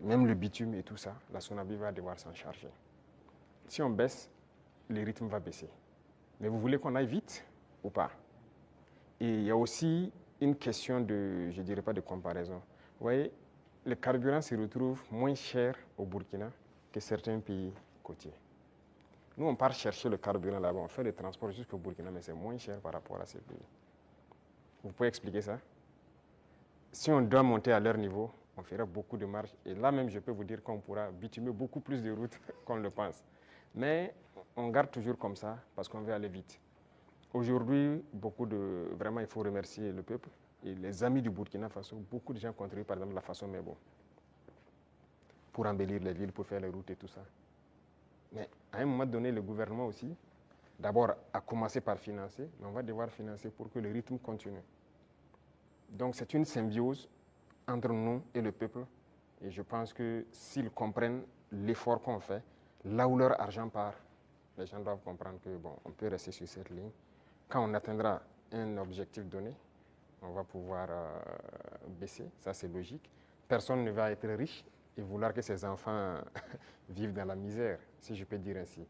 même le bitume et tout ça, la Sonabi va devoir s'en charger. Si on baisse, le rythme va baisser. Mais vous voulez qu'on aille vite ou pas? Et il y a aussi une question de, je ne dirais pas de comparaison. Vous voyez, le carburant se retrouve moins cher au Burkina que certains pays côtiers. Nous, on part chercher le carburant là-bas, on fait le transport jusqu'au Burkina, mais c'est moins cher par rapport à ces pays. Vous pouvez expliquer ça? Si on doit monter à leur niveau, on fera beaucoup de marge. Et là même, je peux vous dire qu'on pourra bitumer beaucoup plus de routes qu'on le pense. Mais on garde toujours comme ça parce qu'on veut aller vite. Aujourd'hui, vraiment, il faut remercier le peuple et les amis du Burkina Faso. Beaucoup de gens contribuent, par exemple, la façon Mebo pour embellir les villes, pour faire les routes et tout ça. Mais à un moment donné, le gouvernement aussi, d'abord, a commencé par financer, mais on va devoir financer pour que le rythme continue. Donc, c'est une symbiose entre nous et le peuple. Et je pense que s'ils comprennent l'effort qu'on fait, là où leur argent part, les gens doivent comprendre que, bon, on peut rester sur cette ligne. Quand on atteindra un objectif donné, on va pouvoir baisser, ça c'est logique. Personne ne va être riche et vouloir que ses enfants vivent dans la misère, si je peux dire ainsi.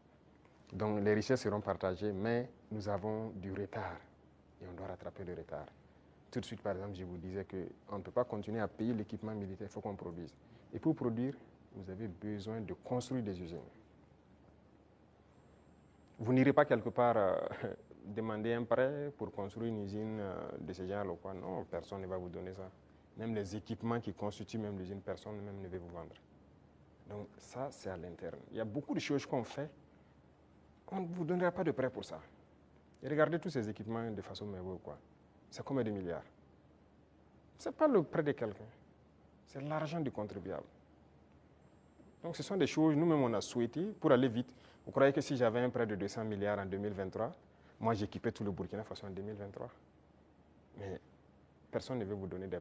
Donc les richesses seront partagées, mais nous avons du retard et on doit rattraper le retard. Tout de suite, par exemple, je vous disais qu'on ne peut pas continuer à payer l'équipement militaire, il faut qu'on produise. Et pour produire, vous avez besoin de construire des usines. Vous n'irez pas quelque part demander un prêt pour construire une usine de ce genre ou quoi. Non, personne ne va vous donner ça. Même les équipements qui constituent même l'usine, personne même ne veut vous vendre. Donc ça, c'est à l'interne. Il y a beaucoup de choses qu'on fait. On ne vous donnera pas de prêt pour ça. Et regardez tous ces équipements de façon merveilleuse, quoi. C'est combien de milliards? Ce n'est pas le prêt de quelqu'un. C'est l'argent du contribuable. Donc ce sont des choses, nous-mêmes, on a souhaité pour aller vite. Vous croyez que si j'avais un prêt de 200 milliards en 2023, moi j'équipais tout le Burkina Faso en 2023? Mais personne ne veut vous donner des